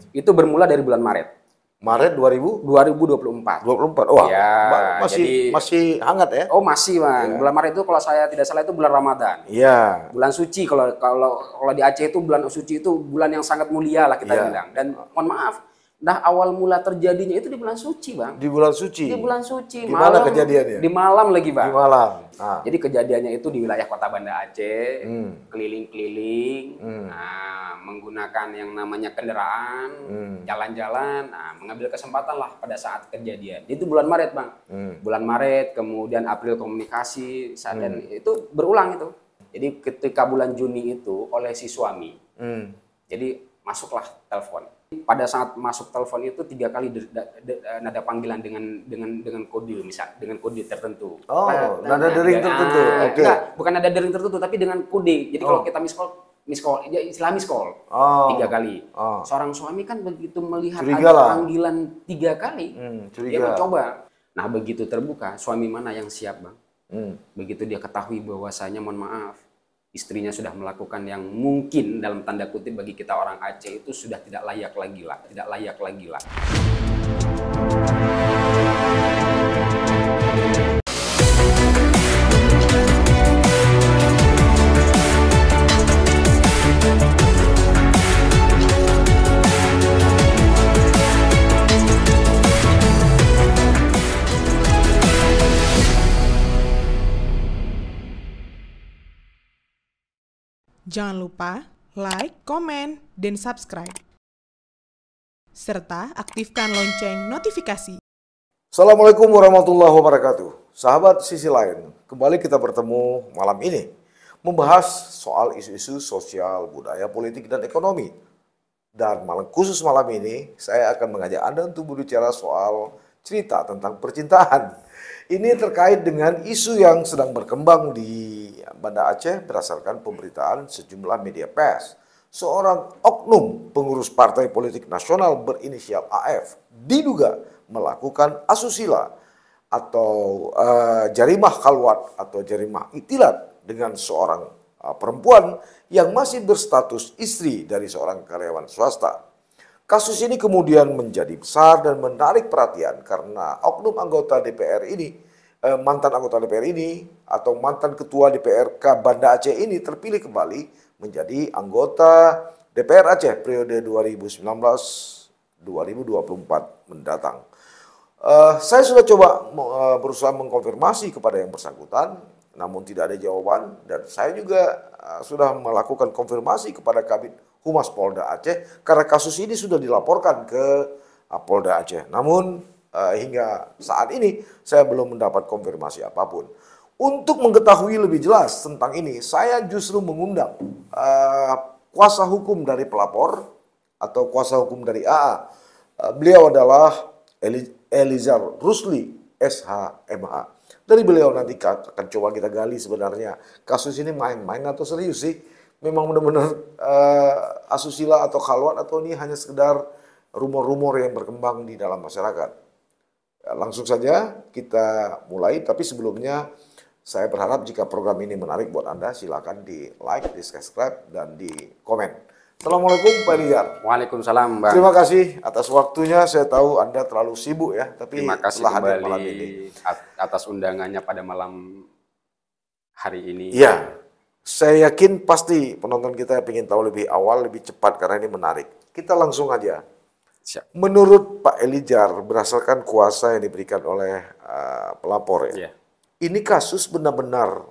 Itu bermula dari bulan Maret. Maret 2024. 2024. Wah, Ya, masih hangat ya? Oh masih Bang. Ya. Bulan Maret itu kalau saya tidak salah itu bulan Ramadan. Iya. Bulan suci kalau di Aceh itu bulan suci itu bulan yang sangat mulia lah kita bilang. Dan mohon maaf, awal mula terjadinya itu di bulan suci Bang. Di bulan suci. Di bulan suci. Di mana kejadiannya? Di malam lagi Bang. Di malam. Nah. Jadi kejadiannya itu di wilayah Kota Banda Aceh, keliling-keliling, menggunakan yang namanya kendaraan, jalan-jalan, mengambil kesempatan lah pada saat kejadian. Itu bulan Maret Bang. Bulan Maret, kemudian April komunikasi, dan itu berulang itu. Jadi ketika bulan Juni itu oleh si suami, jadi masuklah telepon. Pada saat masuk telepon itu 3 kali nada panggilan dengan kode, misal dengan kode tertentu. Oh, nada dering tertentu. Oke. Enggak, bukan nada dering tertentu tapi dengan kode. Jadi kalau kita miss call, ya istilah miss call. 3 kali. Seorang suami kan begitu melihat ada panggilan 3 kali, dia mencoba. Nah, begitu terbuka, suami mana yang siap, Bang? Begitu dia ketahui bahwasanya mohon maaf, istrinya sudah melakukan yang mungkin dalam tanda kutip bagi kita orang Aceh itu sudah tidak layak lagi lah. Jangan lupa like, komen, dan subscribe. Serta aktifkan lonceng notifikasi. Assalamualaikum warahmatullahi wabarakatuh. Sahabat Sisi Lain, kembali kita bertemu malam ini membahas soal isu-isu sosial, budaya, politik, dan ekonomi. Dan khusus malam ini saya akan mengajak Anda untuk berbicara soal cerita tentang percintaan. Ini terkait dengan isu yang sedang berkembang di Banda Aceh berdasarkan pemberitaan sejumlah media pers. Seorang oknum pengurus partai politik nasional berinisial AF diduga melakukan asusila atau jarimah khalwat atau jarimah itilat dengan seorang perempuan yang masih berstatus istri dari seorang karyawan swasta. Kasus ini kemudian menjadi besar dan menarik perhatian karena oknum anggota DPR ini, mantan anggota DPR ini atau mantan ketua DPRK Banda Aceh ini terpilih kembali menjadi anggota DPR Aceh periode 2019-2024 mendatang. Saya sudah coba berusaha mengkonfirmasi kepada yang bersangkutan, namun tidak ada jawaban, dan saya juga sudah melakukan konfirmasi kepada Kabid Humas Polda Aceh karena kasus ini sudah dilaporkan ke Polda Aceh. Namun hingga saat ini saya belum mendapat konfirmasi apapun. Untuk mengetahui lebih jelas tentang ini, saya justru mengundang kuasa hukum dari pelapor atau kuasa hukum dari AA. Beliau adalah Elizar Rusli, SH.MH. Dari beliau nanti akan coba kita gali sebenarnya kasus ini main-main atau serius sih. Memang benar-benar asusila atau khalwat atau ini hanya sekedar rumor-rumor yang berkembang di dalam masyarakat. Ya, langsung saja kita mulai, tapi sebelumnya saya berharap jika program ini menarik buat Anda, silakan di like, di subscribe, dan di komen. Assalamualaikum Pak Elizar. Waalaikumsalam Bang. Terima kasih atas waktunya, saya tahu Anda terlalu sibuk ya, tapi terima kasih telah hadir kembali malam ini. Atas undangannya pada malam hari ini. Iya. Saya yakin pasti penonton kita ingin tahu lebih awal, lebih cepat karena ini menarik. Kita langsung aja. Siap. Menurut Pak Elizar, berdasarkan kuasa yang diberikan oleh pelapor ya, ini kasus benar-benar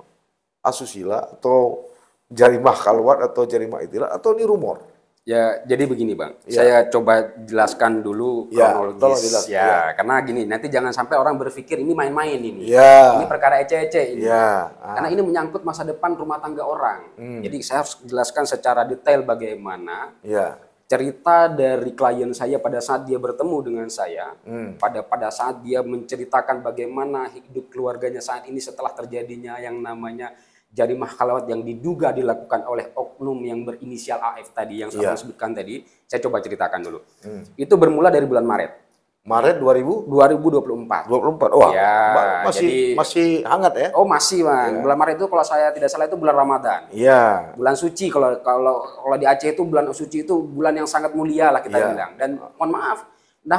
asusila atau jarimah khalwat atau jarimah itilat atau ini rumor? Ya, jadi begini Bang, saya coba jelaskan dulu kronologis karena gini, nanti jangan sampai orang berpikir ini main-main ini. Ini perkara ece-ece ini. Karena ini menyangkut masa depan rumah tangga orang. Jadi saya harus jelaskan secara detail bagaimana cerita dari klien saya pada saat dia bertemu dengan saya, pada saat dia menceritakan bagaimana hidup keluarganya saat ini setelah terjadinya yang namanya jarimah khalwat yang diduga dilakukan oleh oknum yang berinisial AF tadi yang sudah disebutkan tadi. Saya coba ceritakan dulu. Itu bermula dari bulan Maret. Maret 2024. 24. Wah, ya, masih hangat ya? Oh, masih, Bang. Ya. Bulan Maret itu kalau saya tidak salah itu bulan Ramadan. Iya. Bulan suci kalau di Aceh itu bulan suci itu bulan yang sangat mulia lah kita bilang. Dan mohon maaf,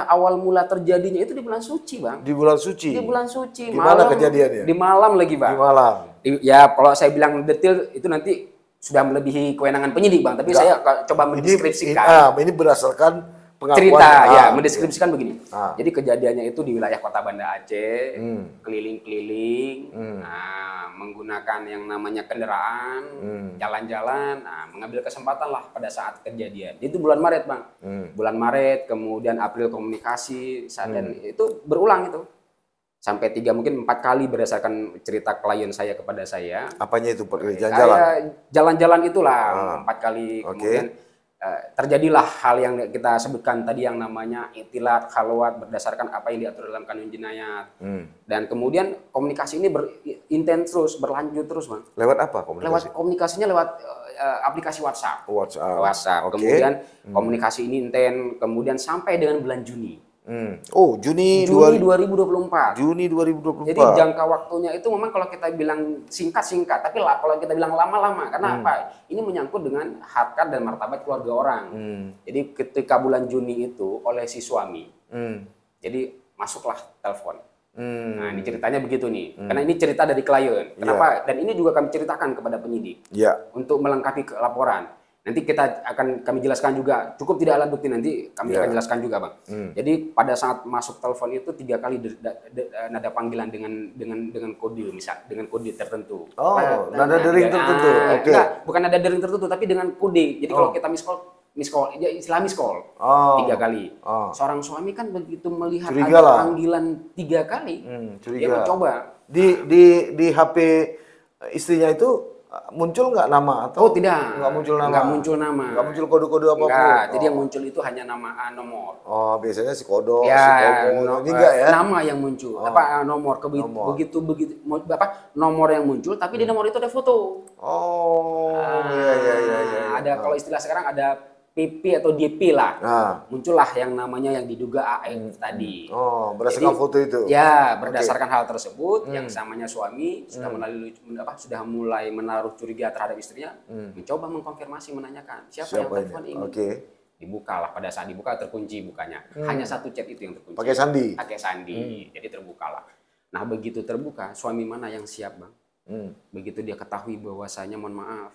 awal mula terjadinya itu di bulan suci, Bang. Di bulan suci. Di bulan suci. Di mana kejadiannya? Di malam lagi, Bang. Di malam. Ya, kalau saya bilang detail itu nanti sudah melebihi kewenangan penyidik, Bang. Tapi saya coba mendeskripsikan. Ini berdasarkan pengakuan, cerita mendeskripsikan begini. Jadi kejadiannya itu di wilayah Kota Banda Aceh, keliling-keliling, menggunakan yang namanya kendaraan, jalan-jalan, mengambil kesempatan lah pada saat kejadian. Itu bulan Maret, Bang. Bulan Maret, kemudian April komunikasi, dan itu berulang itu. Sampai 3 mungkin 4 kali berdasarkan cerita klien saya kepada saya. Apanya itu? Jalan-jalan? Jalan-jalan itulah 4 kali. Kemudian terjadilah hal yang kita sebutkan tadi yang namanya itilat, khalwat berdasarkan apa yang diatur dalam kanun jinayat. Dan kemudian komunikasi ini intens terus, berlanjut terus, Bang. Lewat apa komunikasi? Komunikasinya lewat aplikasi WhatsApp. WhatsApp. Kemudian komunikasi ini intens, kemudian sampai dengan bulan Juni. Oh, Juni 2024. Juni 2024. Jadi jangka waktunya itu memang kalau kita bilang singkat-singkat, tapi kalau kita bilang lama-lama, karena apa? Ini menyangkut dengan harkat dan martabat keluarga orang. Jadi ketika bulan Juni itu oleh si suami, jadi masuklah telepon. Nah, ini ceritanya begitu nih. Karena ini cerita dari klien. Kenapa? Dan ini juga kami ceritakan kepada penyidik untuk melengkapi laporan. Nanti kami jelaskan juga, cukup tidak alat bukti nanti kami akan jelaskan juga, Bang. Jadi pada saat masuk telepon itu 3 kali nada panggilan dengan kode, misal dengan kode tertentu. Oh, nada dering tertentu. Oke. Enggak, bukan nada dering tertentu tapi dengan kode. Jadi kalau kita miss call, ya istilah miss call. 3 kali. Seorang suami kan begitu melihat ada panggilan 3 kali, dia mencoba. Di HP istrinya itu muncul nggak nama atau tidak, nggak muncul nama, nggak muncul kode-kode apapun. Jadi yang muncul itu hanya nama, nomor. Oh, biasanya si kodo, ya, si komo, ini enggak ya? Nama yang muncul, nomor, begitu nomor yang muncul, tapi di nomor itu ada foto. Oh, iya. Ada kalau istilah sekarang ada PP atau DP lah. Muncullah yang namanya yang diduga AF tadi. Oh, berdasarkan foto itu. Ya, berdasarkan hal tersebut yang samanya suami sudah mulai menaruh curiga terhadap istrinya, mencoba mengkonfirmasi, menanyakan siapa yang telepon ini. Dibukalah, pada saat dibuka terkunci bukanya. Hanya 1 chat itu yang terkunci. Pakai sandi. Jadi terbukalah. Nah, begitu terbuka, suami mana yang siap, Bang? Begitu dia ketahui bahwasanya, mohon maaf,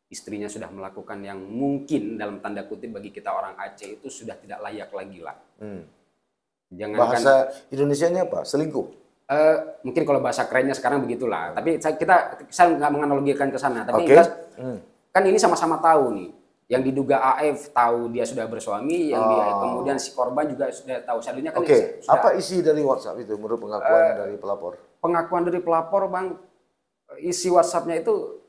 istrinya sudah melakukan yang mungkin dalam tanda kutip bagi kita orang Aceh itu sudah tidak layak lagi lah. Bahasa Indonesianya apa? Selingkuh? Mungkin kalau bahasa kerennya sekarang begitulah. Tapi saya nggak menganalogikan ke sana. Tapi kan ini sama-sama tahu nih. Yang diduga AF tahu dia sudah bersuami, kemudian si korban juga sudah tahu. Selanjutnya kan apa isi dari WhatsApp itu menurut pengakuan dari pelapor? Pengakuan dari pelapor, Bang, isi WhatsApp-nya itu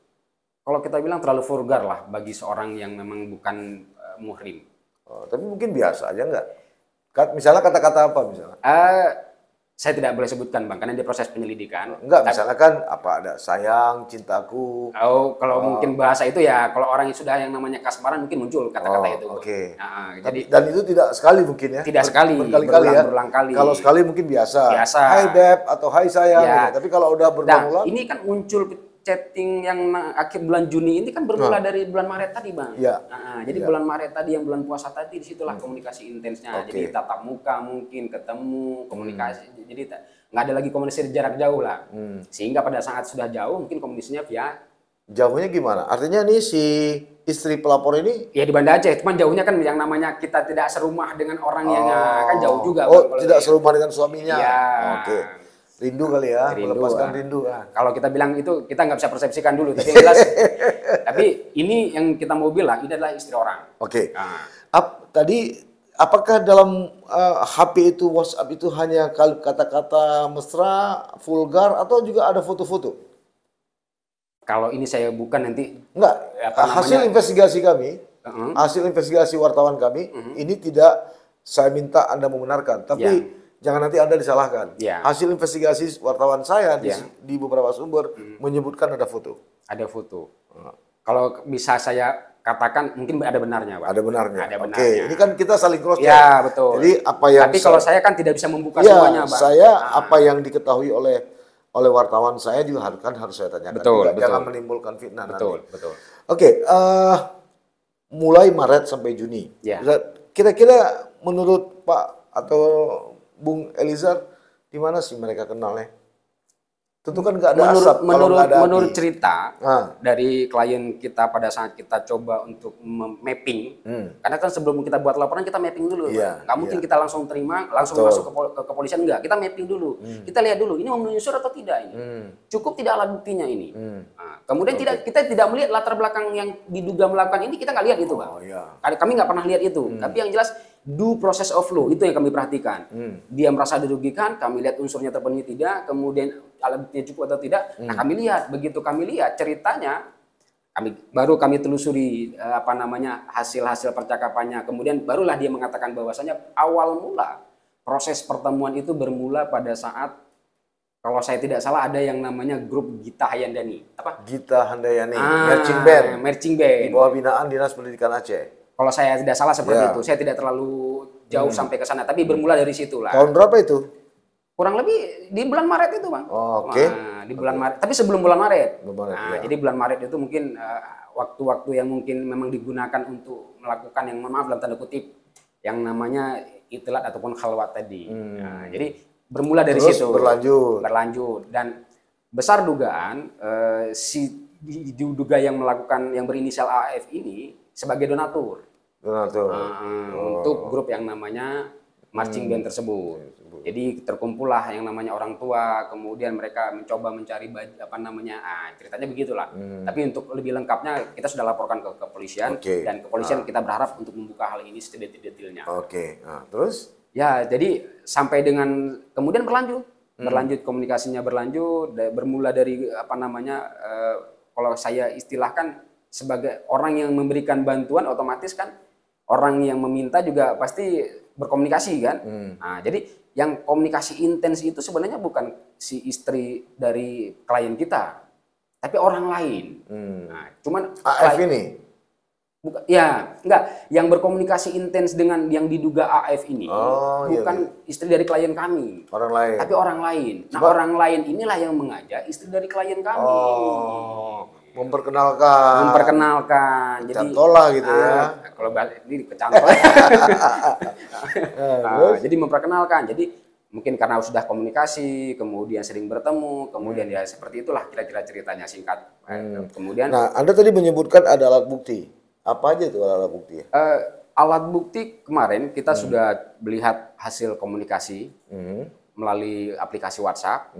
kalau kita bilang terlalu vulgar lah bagi seorang yang memang bukan muhrim. Tapi mungkin biasa aja nggak? Misalnya kata-kata apa misalnya? Saya tidak boleh sebutkan, Bang, karena dia proses penyelidikan. Enggak, misalnya kan apa ada sayang, cintaku. Kalau mungkin bahasa itu ya, kalau orang yang sudah yang namanya kasmaran mungkin muncul kata-kata itu. Jadi dan itu tidak sekali mungkin ya? Tidak sekali, berkali-kali ya? Berulang kali. Kalau sekali mungkin biasa. Hai Beb atau hai sayang. Gitu. Tapi kalau udah berulang-ulang. Ini kan muncul chatting yang akhir bulan Juni ini kan bermula dari bulan Maret tadi, Bang. Jadi bulan Maret tadi yang bulan puasa tadi, disitulah komunikasi intensnya. Jadi tatap muka mungkin ketemu, komunikasi. Jadi nggak ada lagi komunikasi jarak jauh lah. Sehingga pada saat sudah jauh mungkin komunikasinya via. Jauhnya gimana? Artinya nih si istri pelapor ini? Ya di Banda Aceh, cuman jauhnya kan yang namanya kita tidak serumah dengan orang yang kan jauh juga. Tidak serumah dengan suaminya. Iya. Rindu kali ya, melepaskan rindu. Kalau kita bilang itu, kita nggak bisa persepsikan dulu. Tapi jelas, tapi ini yang kita mau bilang, ini adalah istri orang. Tadi, apakah dalam HP itu, WhatsApp itu hanya kata-kata mesra, vulgar, atau juga ada foto-foto? Kalau ini saya bukan nanti. Enggak, hasil investigasi kami, hasil investigasi wartawan kami, ini tidak saya minta Anda membenarkan. Tapi jangan nanti Anda disalahkan. Hasil investigasi wartawan saya di beberapa sumber menyebutkan ada foto. Ada foto. Kalau bisa saya katakan mungkin ada benarnya, Pak. Ada benarnya. Ada Oke, benarnya. ini kan kita saling cross check. Ya, betul. Jadi apa yang Tapi kalau saya kan tidak bisa membuka semuanya, Pak. Apa yang diketahui oleh wartawan saya juga harus saya tanyakan. Betul, juga. Jangan menimbulkan fitnah betul, nanti. Betul. Oke, mulai Maret sampai Juni. Ya. Kira-kira menurut Pak atau Bung Elizar, di mana sih mereka kenalnya? Tentu kan nggak ada asap kalau nggak ada api. Menurut cerita dari klien kita pada saat kita coba untuk mapping, karena kan sebelum kita buat laporan kita mapping dulu, nggak mungkin kita langsung terima, langsung masuk ke kepolisian, enggak, kita mapping dulu, kita lihat dulu ini memenuhi unsur atau tidak ini, cukup tidak alat buktinya ini. Kemudian kita tidak melihat latar belakang yang diduga melakukan ini, kita nggak lihat itu, Pak. Kami nggak pernah lihat itu, tapi yang jelas due process of law itu yang kami perhatikan. Dia merasa dirugikan, kami lihat unsurnya terpenuhi tidak, kemudian alat buktinya cukup atau tidak. Nah, kami lihat, begitu kami lihat ceritanya, kami telusuri hasil-hasil percakapannya. Kemudian barulah dia mengatakan bahwasanya awal mula proses pertemuan itu bermula pada saat, kalau saya tidak salah, ada yang namanya grup Gita Handayani. Apa? Gita Handayani, marching band. Di bawah binaan Dinas Pendidikan Aceh. Kalau saya tidak salah seperti itu, saya tidak terlalu jauh sampai ke sana, tapi bermula dari situ lah. Tahun berapa itu? Kurang lebih di bulan Maret itu, Bang. Oke. Nah, di bulan Maret, tapi sebelum bulan Maret. Jadi bulan Maret itu mungkin waktu-waktu yang mungkin memang digunakan untuk melakukan yang, maaf dalam tanda kutip, yang namanya itilat ataupun khalwat tadi. Nah, jadi bermula dari situ. Berlanjut dan besar dugaan si diduga yang melakukan yang berinisial AF ini sebagai donatur. Untuk grup yang namanya marching band tersebut. Jadi terkumpullah yang namanya orang tua, kemudian mereka mencoba mencari ceritanya begitulah. Tapi untuk lebih lengkapnya kita sudah laporkan ke kepolisian, dan kepolisian kita berharap untuk membuka hal ini sedetil-detilnya. Terus? Ya, jadi sampai dengan kemudian berlanjut komunikasinya bermula dari kalau saya istilahkan sebagai orang yang memberikan bantuan, otomatis kan orang yang meminta juga pasti berkomunikasi kan. Nah, jadi yang komunikasi intens itu sebenarnya bukan si istri dari klien kita, tapi orang lain. Nah, cuman AF ini? Enggak. Yang berkomunikasi intens dengan yang diduga AF ini bukan istri dari klien kami. Orang lain. Tapi orang lain. Nah, orang lain inilah yang mengajak istri dari klien kami. Memperkenalkan. Jadi cantola gitu ya. Kalau ini kecantol. Jadi memperkenalkan. Jadi mungkin karena sudah komunikasi, kemudian sering bertemu, kemudian ya seperti itulah kira-kira ceritanya singkat. Kemudian. Nah, Anda tadi menyebutkan ada alat bukti. Apa aja itu alat bukti? Alat bukti kemarin kita sudah melihat hasil komunikasi melalui aplikasi WhatsApp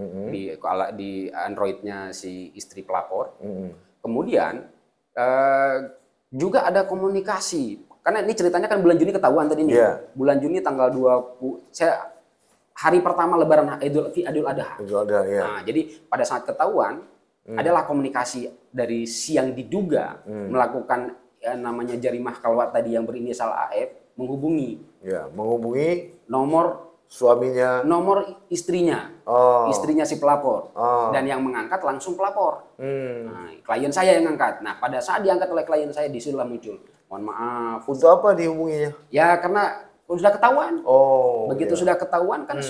di Android-nya si istri pelapor. Kemudian juga ada komunikasi, karena ini ceritanya kan bulan Juni ketahuan tadi nih. Bulan Juni tanggal 20, hari pertama Lebaran Idul Adha. Nah, jadi pada saat ketahuan adalah komunikasi dari si yang diduga melakukan namanya jarimah khalwat tadi yang berinisial AF menghubungi nomor suaminya, nomor istrinya, istrinya si pelapor, dan yang mengangkat langsung pelapor. Nah, klien saya yang angkat. Nah, pada saat diangkat oleh klien saya disitulah muncul, mohon maaf. Untuk apa dihubunginya? Ya karena sudah ketahuan. Begitu sudah ketahuan kan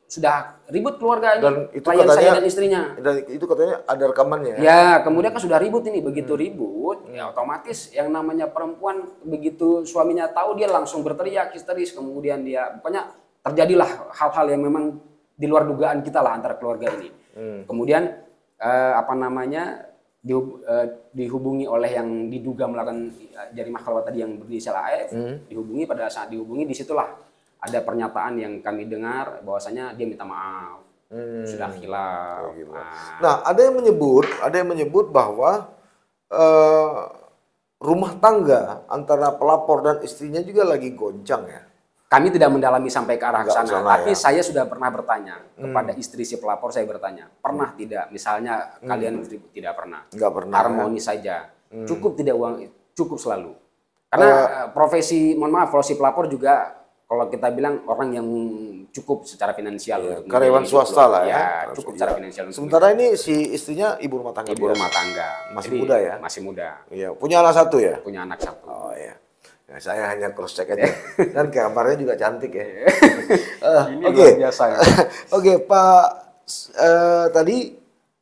sudah ribut keluarga ini, dan itu klien katanya, saya dan istrinya. Dan itu katanya ada rekamannya. Ya, kemudian kan sudah ribut ini, begitu ribut, ya otomatis yang namanya perempuan begitu suaminya tahu dia langsung berteriak histeris, kemudian dia pokoknya terjadilah hal-hal yang memang di luar dugaan kita lah antara keluarga ini. Kemudian dihubungi oleh yang diduga melakukan jarimah khalwat tadi yang berinisial AF, dihubungi. Pada saat dihubungi disitulah ada pernyataan yang kami dengar bahwasanya dia minta maaf, sudah khilaf. Nah, ada yang menyebut bahwa rumah tangga antara pelapor dan istrinya juga lagi goncang ya. Kami tidak mendalami sampai ke arah sana, tapi saya sudah pernah bertanya kepada istri si pelapor, saya bertanya, pernah tidak, misalnya kalian tidak pernah, nggak pernah, harmonis saja, cukup tidak uang, cukup selalu. Karena profesi, mohon maaf, profesi pelapor juga kalau kita bilang orang yang cukup secara finansial. Karyawan swasta lah ya. Cukup secara finansial. Sementara ini si istrinya ibu rumah tangga. Ibu rumah tangga. Masih muda ya? Masih muda. Iya, punya anak satu ya? Punya anak satu. Oh iya. Ya, saya hanya cross check aja. Dan gambarnya juga cantik ya. Oke. Biasa ya. Oke, Pak, tadi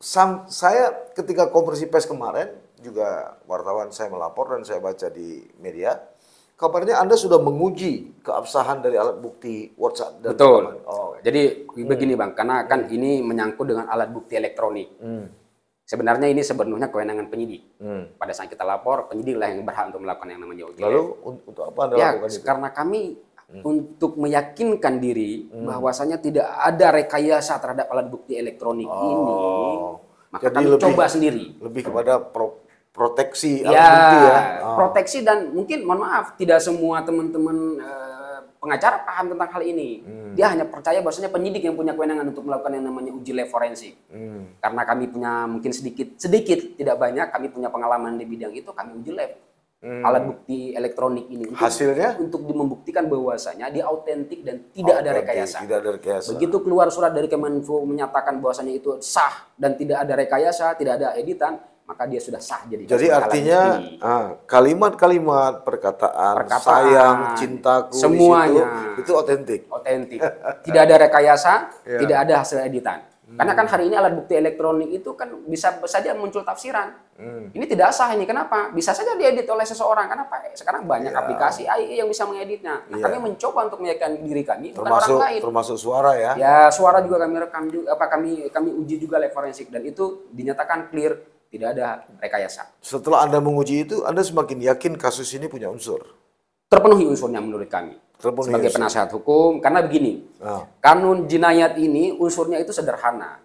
saya ketika konferensi pers kemarin juga wartawan saya melapor dan saya baca di media, kabarnya Anda sudah menguji keabsahan dari alat bukti WhatsApp. Dan betul. Jadi begini Bang, karena kan ini menyangkut dengan alat bukti elektronik. Sebenarnya ini sebenarnya kewenangan penyidik. Pada saat kita lapor, penyidiklah yang berhak untuk melakukan yang namanya uji. Lalu untuk apa Anda lakukan itu? Karena kami untuk meyakinkan diri bahwasanya tidak ada rekayasa terhadap alat bukti elektronik ini, maka jadi kami coba sendiri. Lebih kepada proteksi alat bukti ya. Proteksi dan mungkin mohon maaf tidak semua teman-teman pengacara paham tentang hal ini. Dia hanya percaya bahwasanya penyidik yang punya kewenangan untuk melakukan yang namanya uji lab forensik. Karena kami punya mungkin sedikit tidak banyak kami punya pengalaman di bidang itu, kami uji lab alat bukti elektronik ini hasilnya untuk membuktikan bahwasanya dia autentik dan tidak ada rekayasa. Tidak ada rekayasa. Begitu keluar surat dari Kemenfo menyatakan bahwasanya itu sah dan tidak ada rekayasa, tidak ada editan, maka dia sudah sah jadi. Jadi artinya kalimat-kalimat perkataan sayang, cintaku, semuanya itu otentik. Otentik. Tidak ada rekayasa, tidak ada hasil editan. Karena kan hari ini alat bukti elektronik itu kan bisa saja muncul tafsiran. Ini tidak sah ini. Kenapa? Bisa saja diedit oleh seseorang. Kenapa? Sekarang banyak aplikasi AI yang bisa mengeditnya. Nah, kami mencoba untuk meyakinkan diri kami, bukan orang lain. Termasuk suara ya? Ya, suara juga kami rekam juga. Kami uji juga lab forensik dan itu dinyatakan clear, tidak ada rekayasa. Setelah Anda menguji itu, Anda semakin yakin kasus ini punya unsur? Terpenuhi unsurnya menurut kami. Sebagai penasehat hukum, karena begini, kanun jinayat ini unsurnya itu sederhana.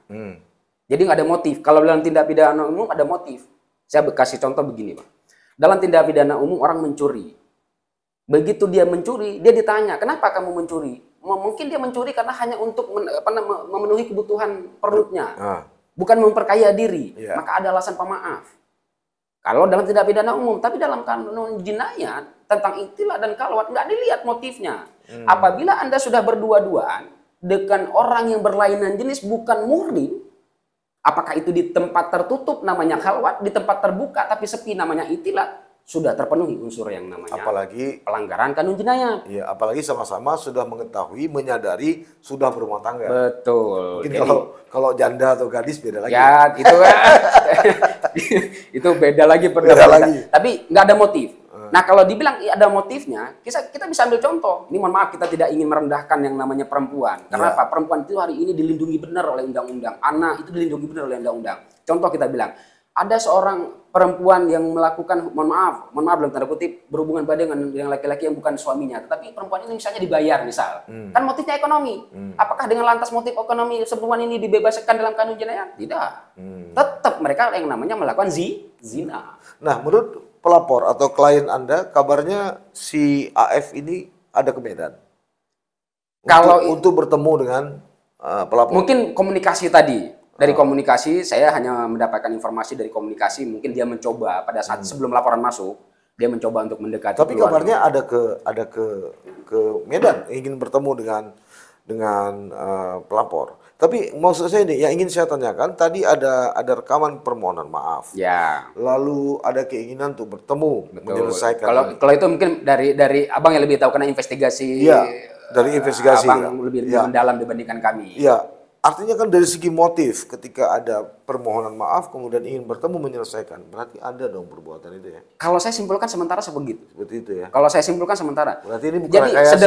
Jadi nggak ada motif. Kalau dalam tindak pidana umum ada motif. Saya kasih contoh begini, Pak. Dalam tindak pidana umum orang mencuri. Begitu dia mencuri, dia ditanya, kenapa kamu mencuri? Mungkin dia mencuri karena hanya untuk memenuhi kebutuhan perutnya. Bukan memperkaya diri. Maka ada alasan pemaaf. Kalau dalam tindak pidana umum, tapi dalam kanun jinayat tentang iktilat dan kalwat nggak dilihat motifnya. Apabila Anda sudah berdua-duaan dengan orang yang berlainan jenis bukan muhrim, apakah itu di tempat tertutup namanya kalwat, di tempat terbuka tapi sepi namanya iktilat, sudah terpenuhi unsur yang namanya apalagi pelanggaran kanun jinayat. Iya, apalagi sama-sama sudah mengetahui, menyadari sudah berumah tangga. Betul. Mungkin kalau janda atau gadis beda lagi. Ya, itu kan itu beda lagi. Tapi nggak ada motif. Nah, kalau dibilang ada motifnya, kita bisa ambil contoh. Ini mohon maaf, kita tidak ingin merendahkan yang namanya perempuan. Karena apa? Perempuan itu hari ini dilindungi benar oleh undang-undang. Anak itu dilindungi benar oleh undang-undang. Contoh kita bilang, ada seorang perempuan yang melakukan, mohon maaf dalam tanda kutip, berhubungan badan dengan laki-laki yang bukan suaminya. Tetapi perempuan ini misalnya dibayar misal. Kan motifnya ekonomi. Apakah dengan lantas motif ekonomi perempuan ini dibebaskan dalam kanun jinayat? Tidak. Tetap mereka yang namanya melakukan zina. Nah, menurut pelapor atau klien Anda, kabarnya si AF ini ada ke Medan. Untuk bertemu dengan pelapor. Mungkin komunikasi tadi. Dari komunikasi, saya hanya mendapatkan informasi dari komunikasi. Mungkin dia mencoba pada saat sebelum laporan masuk, dia mencoba untuk mendekati. Tapi kabarnya ada ke Medan, ingin bertemu dengan pelapor. Tapi maksud saya ini, yang ingin saya tanyakan, tadi ada rekaman permohonan maaf. Ya. Lalu ada keinginan untuk bertemu, menyelesaikan. Kalau itu mungkin dari abang yang lebih tahu karena investigasi. Iya, dari investigasi. Abang lebih mendalam dibandingkan kami. Iya. Artinya kan dari segi motif, ketika ada permohonan maaf kemudian ingin bertemu menyelesaikan, berarti ada dong perbuatan itu ya? Kalau saya simpulkan sementara seperti itu ya? Kalau saya simpulkan sementara. Berarti ini bukan rekayasa.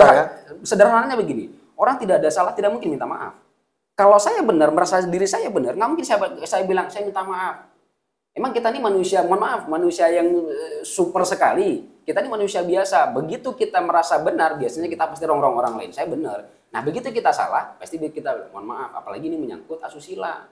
Sederhananya begini, orang tidak ada salah tidak mungkin minta maaf. Kalau saya benar, merasa diri saya benar, nggak mungkin saya bilang saya minta maaf. Emang kita ini manusia, mohon maaf, manusia yang super sekali. Kita ini manusia biasa. Begitu kita merasa benar, biasanya kita pasti rongrong orang lain. Saya benar. Nah, begitu kita salah, pasti kita mohon maaf. Apalagi ini menyangkut asusila.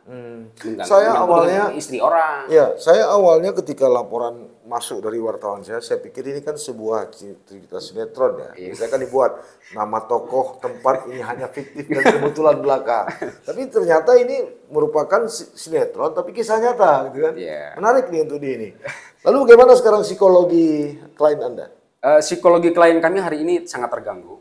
Saya awalnya istri orang. Ya, saya awalnya ketika laporan masuk dari wartawan saya pikir ini kan sebuah cerita sinetron ya. Saya kan dibuat nama tokoh, tempat ini hanya fiktif dan kebetulan belaka. Tapi ternyata ini merupakan sinetron, tapi kisah nyata, gitu kan? Menarik nih untuk ini. Lalu bagaimana sekarang psikologi klien Anda? Psikologi klien kami hari ini sangat terganggu.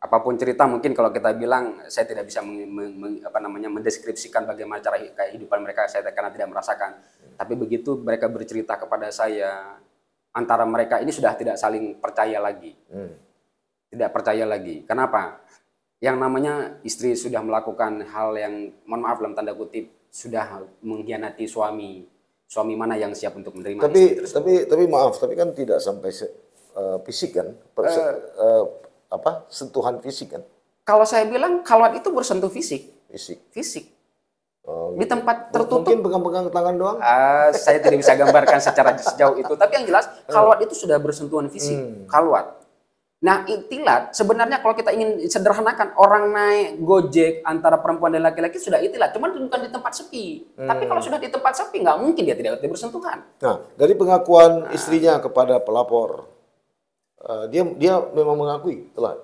apapun cerita mungkin kalau kita bilang saya tidak bisa mendeskripsikan bagaimana cara kehidupan mereka, saya karena tidak merasakan. Tapi begitu mereka bercerita kepada saya, antara mereka ini sudah tidak saling percaya lagi. Tidak percaya lagi. Kenapa? Yang namanya istri sudah melakukan hal yang, mohon maaf dalam tanda kutip, sudah mengkhianati suami. Suami mana yang siap untuk menerima istri tersebut? Tapi maaf, tapi kan tidak sampai fisik kan? Sentuhan fisik kan? Kalau saya bilang khalwat itu bersentuh fisik. Fisik. Oh, di tempat tertutup. Mungkin pegang-pegang tangan doang? Saya tidak bisa gambarkan secara sejauh itu. Tapi yang jelas khalwat itu sudah bersentuhan fisik. Khalwat. Nah, itilat sebenarnya kalau kita ingin sederhanakan, orang naik Gojek antara perempuan dan laki-laki sudah itilat, cuman bukan di tempat sepi. Tapi kalau sudah di tempat sepi, nggak mungkin dia tidak bersentuhan. Nah, dari pengakuan istrinya kepada pelapor, dia memang mengakui telah.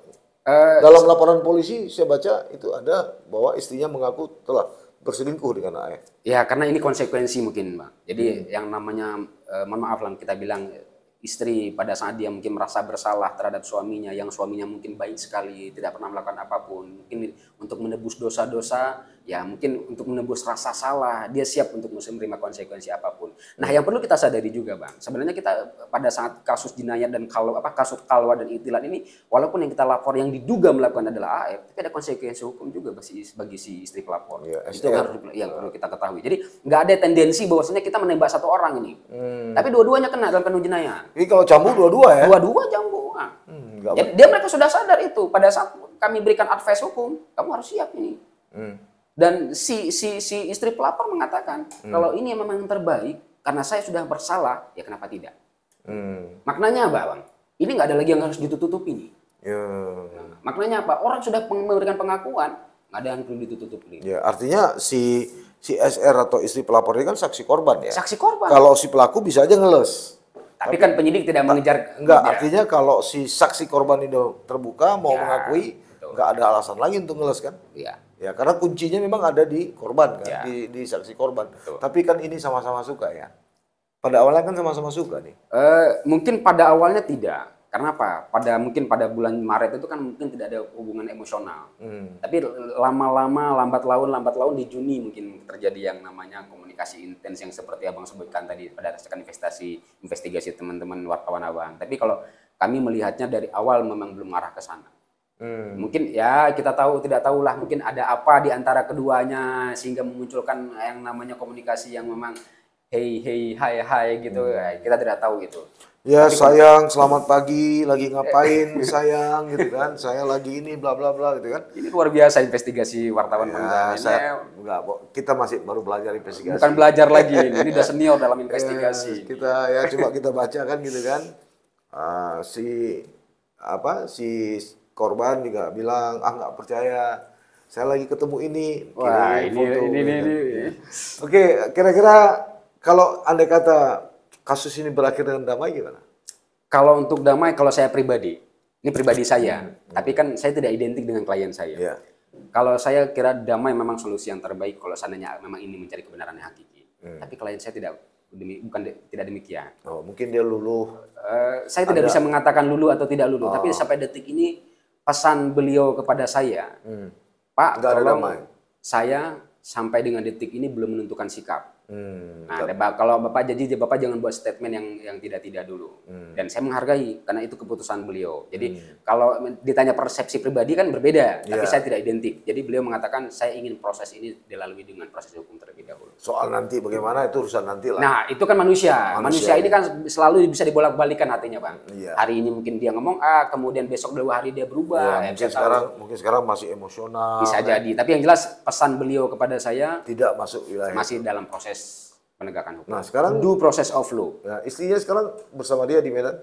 Dalam laporan polisi saya baca itu ada bahwa istrinya mengaku telah berselingkuh dengan AF. Ya, karena ini konsekuensi mungkin, Pak. Jadi yang namanya, mohon maaf lah kita bilang, istri pada saat dia mungkin merasa bersalah terhadap suaminya, yang suaminya mungkin baik sekali, tidak pernah melakukan apapun, mungkin untuk menebus dosa-dosa, ya mungkin untuk menebus rasa salah, dia siap untuk menerima konsekuensi apapun. Nah, yang perlu kita sadari juga, Bang, sebenarnya kita pada saat kasus jinayat dan kasus kalwa dan itilat ini, walaupun yang kita lapor yang diduga melakukan adalah AF, tapi ada konsekuensi hukum juga bagi si istri pelapor. Ya, itu yang perlu kita ketahui. Jadi nggak ada tendensi bahwasanya kita menembak satu orang ini, tapi dua-duanya kena dalam penuh jinayat. Jadi kalau jambu dua-dua ya? Dua-dua jambu. Jadi mereka sudah sadar itu pada saat kami berikan advice hukum, kamu harus siap ini. Dan si istri pelapor mengatakan kalau ini memang yang terbaik karena saya sudah bersalah, ya kenapa tidak? Maknanya apa, Bang? Ini nggak ada lagi yang harus ditutupi nih. Nah, maknanya apa? Orang sudah memberikan pengakuan, nggak ada yang perlu ditutupi. Ya, artinya si SR atau istri pelapor ini kan saksi korban ya? Saksi korban. Kalau si pelaku bisa aja ngeles. Tapi kan penyidik tidak mengejar. Enggak, artinya kalau si saksi korban itu terbuka mau mengakui, nggak ada alasan lagi untuk ngeles kan? Iya. Ya, karena kuncinya memang ada di korban kan, di saksi korban. Betul. Tapi kan ini sama-sama suka ya. Pada awalnya kan sama-sama suka nih. Mungkin pada awalnya tidak. Karena apa? Mungkin pada bulan Maret itu kan mungkin tidak ada hubungan emosional. Tapi lama-lama lambat laun di Juni mungkin terjadi yang namanya komunikasi intens yang seperti Abang sebutkan tadi pada dasarkan investigasi teman-teman wartawan Abang. Tapi kalau kami melihatnya dari awal memang belum arah ke sana. Mungkin ya kita tidak tahulah mungkin ada apa di antara keduanya sehingga memunculkan yang namanya komunikasi yang memang hai gitu. Kita tidak tahu itu. Ya, tapi sayang, selamat pagi, lagi ngapain sayang gitu kan, saya lagi ini bla bla bla gitu kan. Ini luar biasa investigasi wartawan. Kita masih baru belajar investigasi. Bukan belajar lagi, ini udah senior dalam investigasi. Coba kita baca kan gitu kan. Si korban juga bilang, nggak percaya, saya lagi ketemu ini. Wah, ini. Oke, kira-kira kalau andai kata kasus ini berakhir dengan damai gimana? Kalau untuk damai, kalau saya pribadi, ini pribadi saya, tapi kan saya tidak identik dengan klien saya. Yeah. Kalau saya kira damai memang solusi yang terbaik kalau seandainya memang ini mencari kebenaran yang hakiki. Tapi klien saya tidak demikian. Oh, mungkin dia luluh. Saya tidak bisa mengatakan luluh atau tidak luluh, tapi sampai detik ini pesan beliau kepada saya, Pak, tolong saya sampai dengan detik ini belum menentukan sikap. Nah, kalau Bapak jangan buat statement yang tidak dulu. Dan saya menghargai karena itu keputusan beliau. Jadi kalau ditanya persepsi pribadi kan berbeda, tapi saya tidak identik. Jadi beliau mengatakan saya ingin proses ini dilalui dengan proses hukum terlebih dahulu. Soal nanti bagaimana itu urusan nanti lah. Nah, itu kan manusia ini kan selalu bisa dibolak-balikan hatinya, Bang. Hari ini mungkin dia ngomong A, kemudian besok 2 hari dia berubah. Mungkin sekarang masih emosional. Bisa jadi. Tapi yang jelas pesan beliau kepada saya tidak masuk wilayah. Masih dalam proses penegakan hukum. Nah, sekarang due process of law. Ya, istrinya sekarang bersama dia di Medan?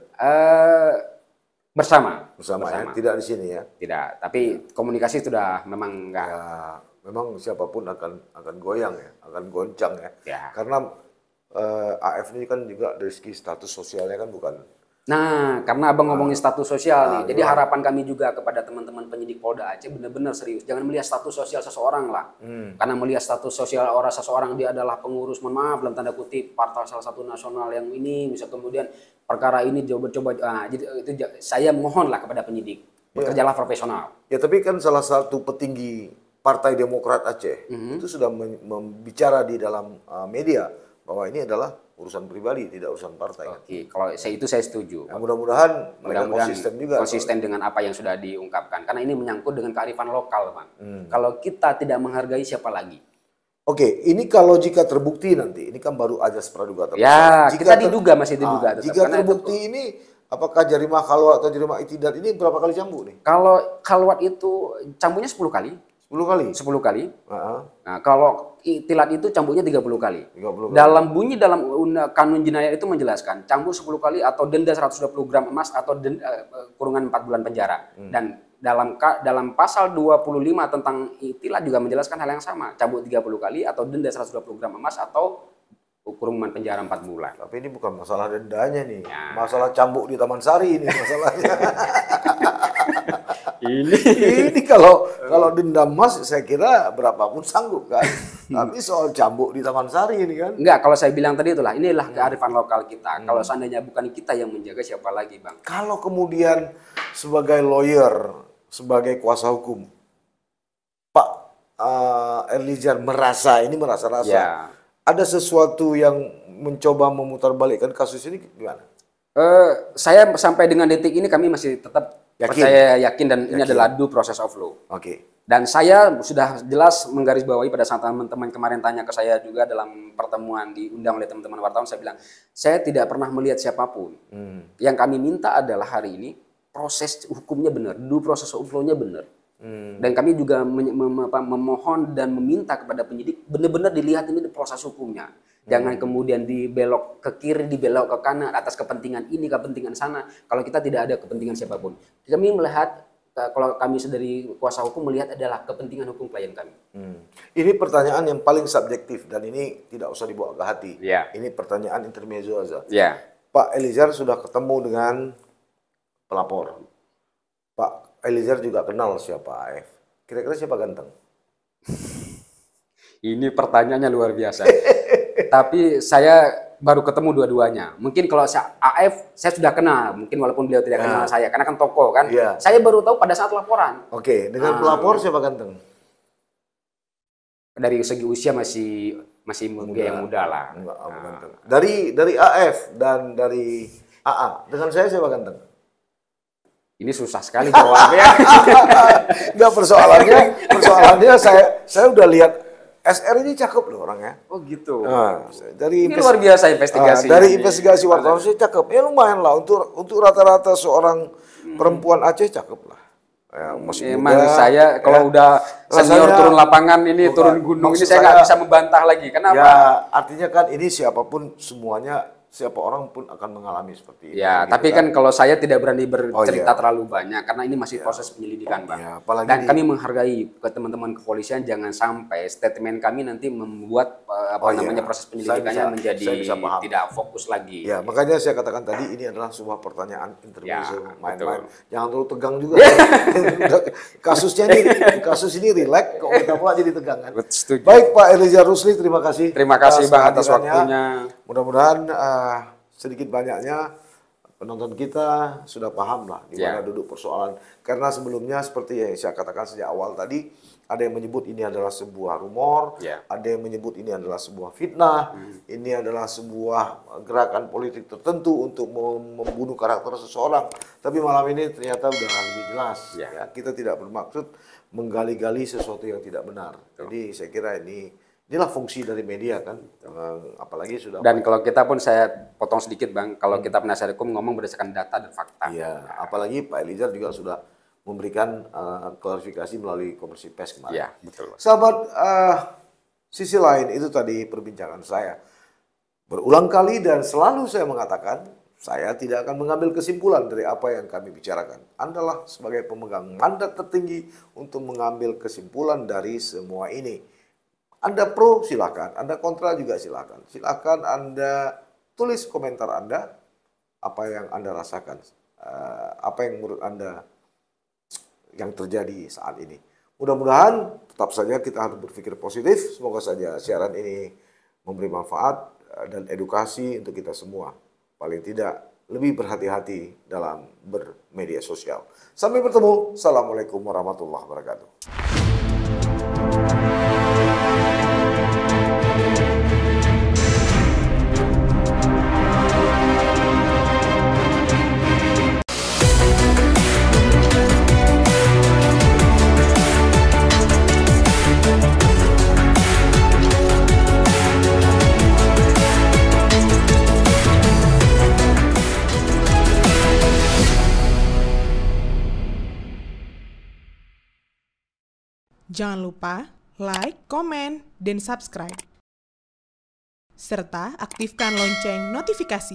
Bersama ya, tidak di sini ya. Tidak, tapi komunikasi sudah memang enggak. Ya, memang siapapun akan goyang ya, akan goncang ya. Karena AF ini kan juga dari segi status sosialnya kan bukan. Nah, karena Abang ngomongin status sosial nih, jadi harapan kami juga kepada teman-teman penyidik Polda Aceh benar-benar serius. Jangan melihat status sosial seseorang lah. Karena melihat status sosial seseorang dia adalah pengurus, mohon maaf dalam tanda kutip, partai salah satu nasional yang ini, bisa kemudian perkara ini coba-coba. Jadi itu saya mohonlah kepada penyidik. Bekerjalah profesional. Ya, tapi kan salah satu petinggi Partai Demokrat Aceh itu sudah membicara di dalam media bahwa ini adalah urusan pribadi, tidak urusan partai. Oke, kalau saya setuju. Nah, mudah-mudahan mereka konsisten juga. Konsisten dengan apa yang sudah diungkapkan. Karena ini menyangkut dengan kearifan lokal, Bang. Kalau kita tidak menghargai, siapa lagi? Oke, ini kalau jika terbukti nanti, ini kan baru ajas praduga. Ya, kita diduga, masih diduga. Jika terbukti ini, apakah jarimah khalwat atau jarimah itidar ini berapa kali cambuk nih? Kalau khalwat itu cambuknya 10 kali. 10 kali? 10 kali. Nah, kalau tilat itu cambuknya 30 kali. 30 kali. Dalam kanun jenayah itu menjelaskan cambuk 10 kali atau denda 120 gram emas atau kurungan 4 bulan penjara. Dan dalam pasal 25 tentang tilat juga menjelaskan hal yang sama. Cambuk 30 kali atau denda 120 gram emas atau kurungan penjara 4 bulan. Tapi ini bukan masalah dendanya nih. Ya. Masalah cambuk di Taman Sari ini masalahnya. Ini kalau denda emas saya kira berapapun sanggup kan. Tapi soal cambuk di Taman Sari ini kan. Enggak, kalau saya bilang tadi itulah, inilah kearifan lokal kita. Kalau seandainya bukan kita yang menjaga, siapa lagi, Bang? Kalau kemudian sebagai lawyer, sebagai kuasa hukum, Pak Eliezer merasa ya, ada sesuatu yang mencoba memutarbalikkan kasus ini gimana? Saya sampai dengan detik ini kami masih tetap yakin dan ini adalah due process of law. Dan saya sudah jelas menggarisbawahi pada saat teman-teman kemarin tanya ke saya juga dalam pertemuan diundang oleh teman-teman wartawan, saya bilang saya tidak pernah melihat siapapun. Yang kami minta adalah hari ini proses hukumnya benar, due process of law-nya benar. Dan kami juga memohon dan meminta kepada penyidik benar-benar dilihat ini proses hukumnya. Jangan kemudian dibelok ke kiri, dibelok ke kanan atas kepentingan ini, kepentingan sana. Kalau kita tidak ada kepentingan siapapun. Kami melihat, kalau kami dari kuasa hukum melihat adalah kepentingan hukum klien kami. Ini pertanyaan yang paling subjektif dan ini tidak usah dibawa ke hati. Ini pertanyaan intermezzo aja. Pak Eliezer sudah ketemu dengan pelapor. Pak Eliezer juga kenal siapa AF. Kira-kira siapa ganteng? Ini pertanyaannya luar biasa. Tapi saya baru ketemu dua-duanya. Mungkin kalau AF saya sudah kenal, mungkin walaupun beliau tidak kenal saya, karena kan tokoh kan. Saya baru tahu pada saat laporan. Dengan pelapor siapa ganteng? Dari segi usia masih muda, yang muda lah. Dari AF dan dari AA, dengan saya siapa ganteng? Ini susah sekali jawabnya. Enggak, persoalannya saya udah lihat SR ini cakep loh orangnya. Oh gitu. Dari ini luar biasa investigasi. Dari investigasi wartawan sih cakep. Ya lumayan lah untuk rata-rata seorang perempuan Aceh cakep lah. Ya, masih muda. Saya kalau udah senior turun lapangan ini, turun gunung ini saya nggak bisa membantah lagi. Kenapa? Ya artinya kan ini siapapun semuanya, siapa orang pun akan mengalami seperti ini. Ya, tapi kan kalau saya tidak berani bercerita terlalu banyak karena ini masih proses penyelidikan, Bang. Dan kami menghargai ke teman-teman kepolisian, jangan sampai statement kami nanti membuat proses penyelidikannya menjadi tidak fokus lagi. Ya, makanya saya katakan tadi ini adalah sebuah pertanyaan intermezzo, main-main. Jangan terlalu tegang juga. Kasus ini rileks, kok kita pula jadi tegang kan. Baik Pak Eliezer Rusli, terima kasih. Terima kasih Bang atas waktunya. Mudah-mudahan sedikit banyaknya penonton kita sudah paham lah di mana duduk persoalan. Karena sebelumnya seperti yang saya katakan sejak awal tadi, ada yang menyebut ini adalah sebuah rumor, ada yang menyebut ini adalah sebuah fitnah, ini adalah sebuah gerakan politik tertentu untuk membunuh karakter seseorang. Tapi malam ini ternyata sudah lebih jelas. Ya, kita tidak bermaksud menggali-gali sesuatu yang tidak benar. Jadi saya kira inilah fungsi dari media kan, apalagi sudah. Dan kalau kita pun, saya potong sedikit Bang, kalau kita penasihat hukum ngomong berdasarkan data dan fakta. Iya, apalagi Pak Eliezer juga sudah memberikan klarifikasi melalui konferensi pers kemarin. Iya, betul. Sahabat, sisi lain itu tadi perbincangan saya. Berulang kali dan selalu saya mengatakan, saya tidak akan mengambil kesimpulan dari apa yang kami bicarakan. Andalah sebagai pemegang mandat tertinggi untuk mengambil kesimpulan dari semua ini. Anda pro silakan, Anda kontra juga silakan. Silakan Anda tulis komentar Anda, apa yang Anda rasakan, apa yang menurut Anda yang terjadi saat ini. Mudah-mudahan tetap saja kita harus berpikir positif. Semoga saja siaran ini memberi manfaat dan edukasi untuk kita semua. Paling tidak lebih berhati-hati dalam bermedia sosial. Sampai bertemu. Assalamualaikum warahmatullahi wabarakatuh. Jangan lupa like, komen, dan subscribe. Serta aktifkan lonceng notifikasi.